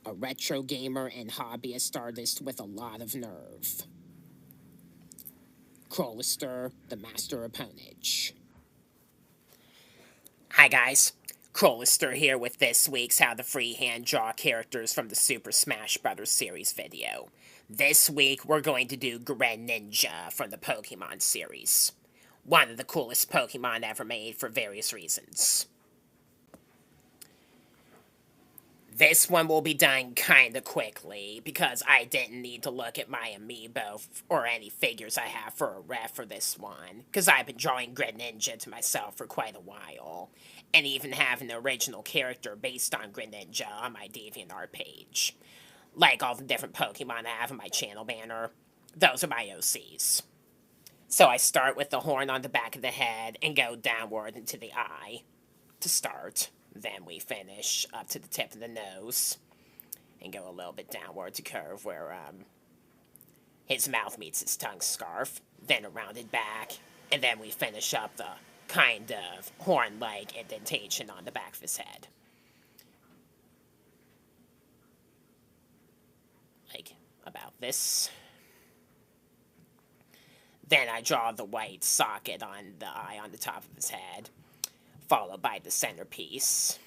a retro gamer and hobbyist artist with a lot of nerve. Crowlister, the master of ponage. Hi guys, Crowlister here with this week's How to Freehand Draw Characters from the Super Smash Bros. Series video. This week we're going to do Greninja from the Pokemon series. One of the coolest Pokemon ever made for various reasons. This one will be done kinda quickly, because I didn't need to look at my amiibo or any figures I have for a ref for this one, because I've been drawing Greninja to myself for quite a while, and even have an original character based on Greninja on my DeviantArt page. Like all the different Pokemon I have on my channel banner, those are my OCs. So I start with the horn on the back of the head and go downward into the eye to start. Then we finish up to the tip of the nose and go a little bit downward to curve where his mouth meets his tongue scarf. Then a rounded back, and then we finish up the kind of horn-like indentation on the back of his head. Like about this. Then I draw the white socket on the eye on the top of his head, followed by the centerpiece.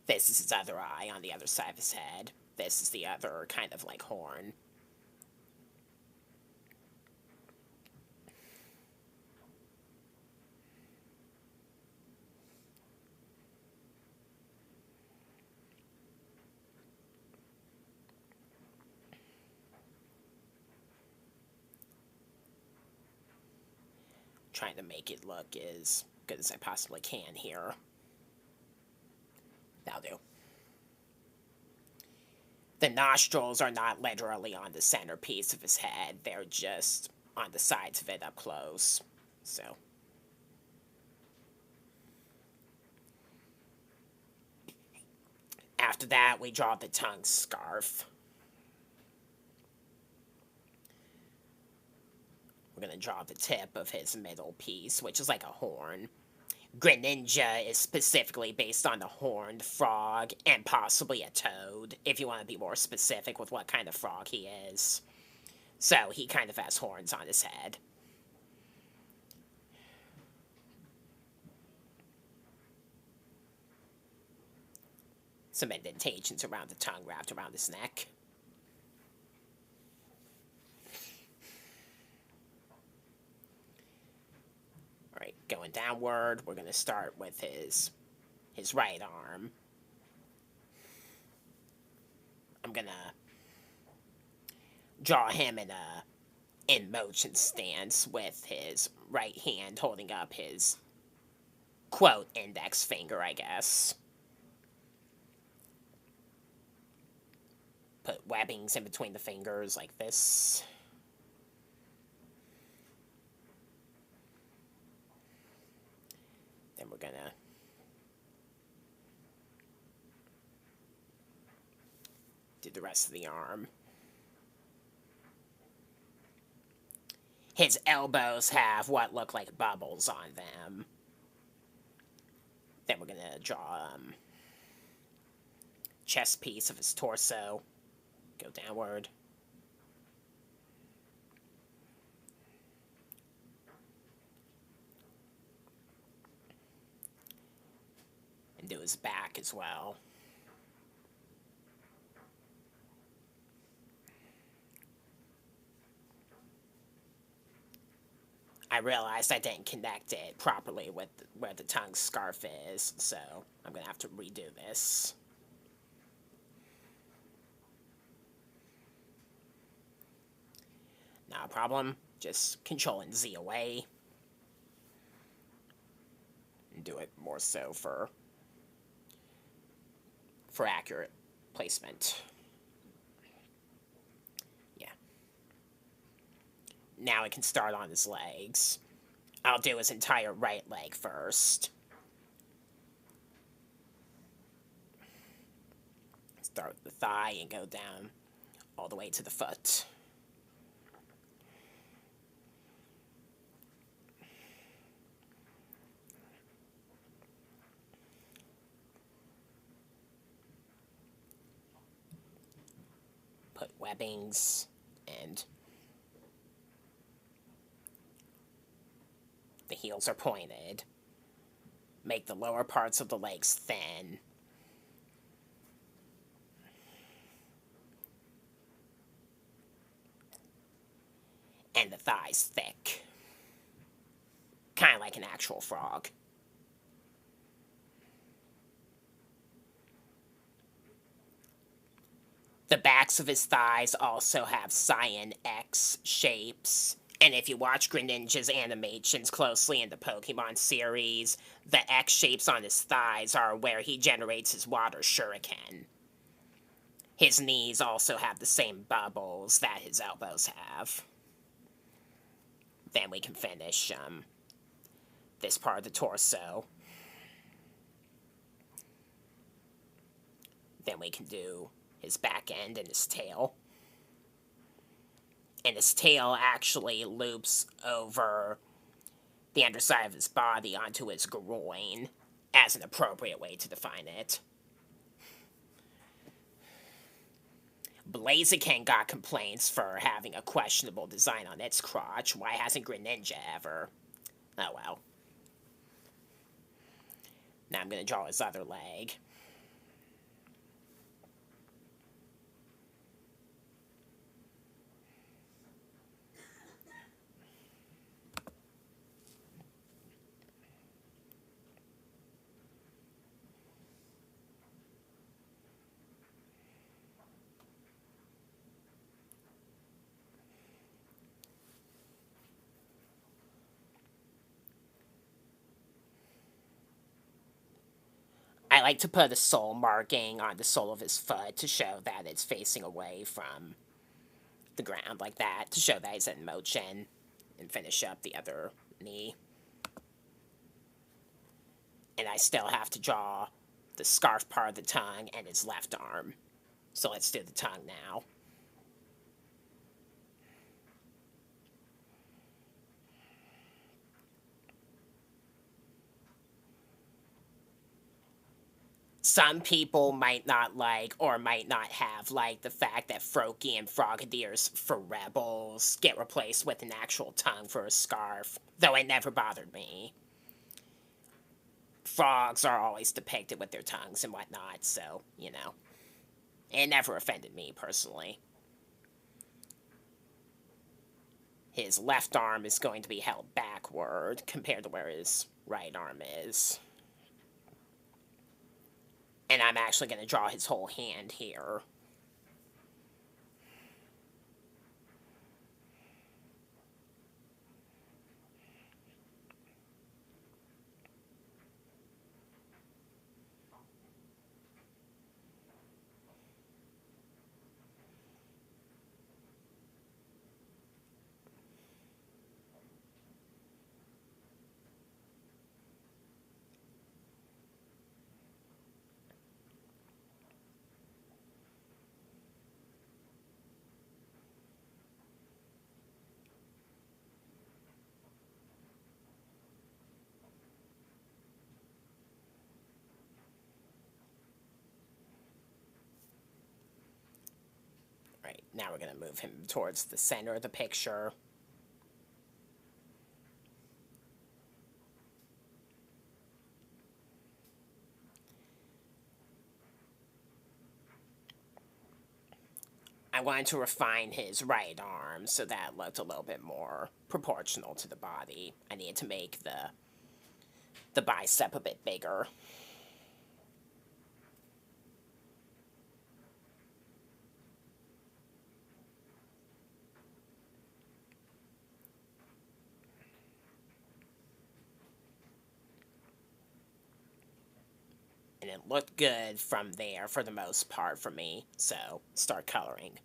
This is his other eye on the other side of his head. This is the other kind of like horn. Trying to make it look as good as I possibly can here. That'll do. The nostrils are not literally on the centerpiece of his head, they're just on the sides of it up close. So. After that, we draw the tongue scarf. We're going to draw the tip of his middle piece, which is like a horn. Greninja is specifically based on a horned frog and possibly a toad, if you want to be more specific with what kind of frog he is. So he kind of has horns on his head. Some indentations around the tongue wrapped around his neck. Alright, going downward, we're going to start with his right arm. I'm going to draw him in motion stance with his right hand holding up his, quote, index finger, I guess. Put webbings in between the fingers like this. Then we're gonna do the rest of the arm. His elbows have what look like bubbles on them. Then we're gonna draw chest piece of his torso. Go downward. And do his back as well. I realized I didn't connect it properly with where the tongue scarf is, so I'm gonna have to redo this. Not a problem, just Control and Z away. And do it more so for accurate placement. Yeah. Now I can start on his legs. I'll do his entire right leg first. Start with the thigh and go down all the way to the foot. webbings, and the heels are pointed. Make the lower parts of the legs thin. And the thighs thick. Kind of like an actual frog. The backs of his thighs also have cyan X shapes. And if you watch Greninja's animations closely in the Pokemon series, the X shapes on his thighs are where he generates his water shuriken. His knees also have the same bubbles that his elbows have. Then we can finish this part of the torso. Then we can do his back end and his tail. And his tail actually loops over the underside of his body onto his groin as an appropriate way to define it. Blaziken got complaints for having a questionable design on its crotch. Why hasn't Greninja ever? Oh well. Now I'm going to draw his other leg. I like to put a sole marking on the sole of his foot to show that it's facing away from the ground like that, to show that he's in motion, and finish up the other knee. And I still have to draw the scarf part of the tongue and his left arm. So let's do the tongue now. Some people might not like or might not have liked the fact that Froakie and Frogadier's for rebels get replaced with an actual tongue for a scarf, though it never bothered me. Frogs are always depicted with their tongues and whatnot, so, you know. It never offended me, personally. His left arm is going to be held backward compared to where his right arm is. And I'm actually going to draw his whole hand here. Right, now we're going to move him towards the center of the picture. I wanted to refine his right arm so that looked a little bit more proportional to the body. I needed to make the bicep a bit bigger. And it looked good from there for the most part for me, so start coloring.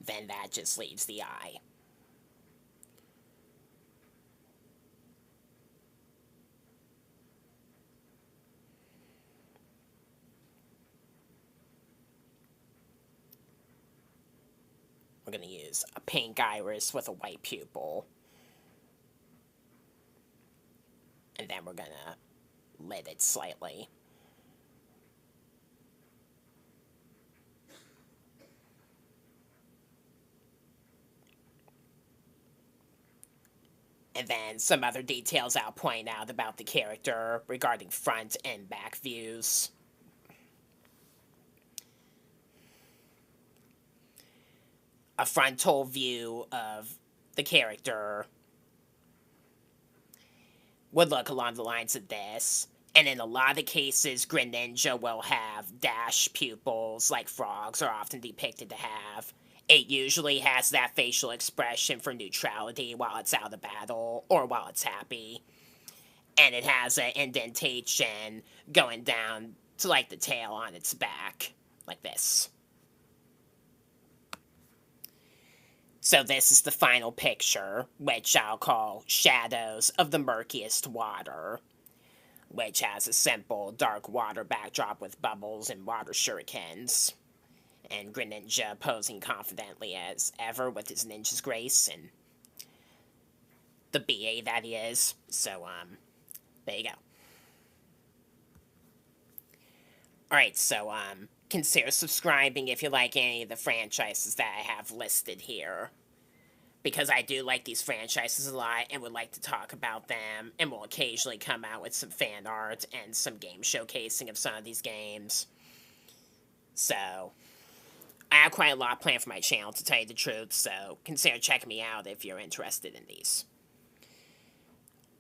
Then that just leaves the eye. We're going to use a pink iris with a white pupil. And then we're going to lit it slightly. And then some other details I'll point out about the character regarding front and back views. A frontal view of the character would look along the lines of this. And in a lot of cases, Greninja will have dash pupils like frogs are often depicted to have. It usually has that facial expression for neutrality while it's out of battle or while it's happy. And it has an indentation going down to like the tail on its back, like this. So this is the final picture, which I'll call Shadows of the Murkiest Water, which has a simple dark water backdrop with bubbles and water shurikens. And Greninja posing confidently as ever with his ninja's grace and the BA that he is. So, there you go. Alright, so, consider subscribing if you like any of the franchises that I have listed here. Because I do like these franchises a lot and would like to talk about them, and will occasionally come out with some fan art and some game showcasing of some of these games. So, I have quite a lot planned for my channel, to tell you the truth, so consider checking me out if you're interested in these.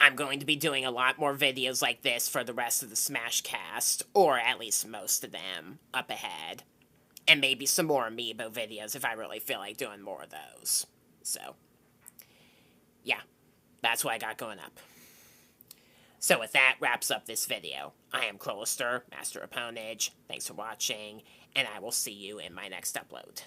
I'm going to be doing a lot more videos like this for the rest of the Smash cast, or at least most of them, up ahead. And maybe some more Amiibo videos if I really feel like doing more of those. So, yeah, that's what I got going up. So with that, wraps up this video. I am Crolister, Master of Ponage. Thanks for watching, and I will see you in my next upload.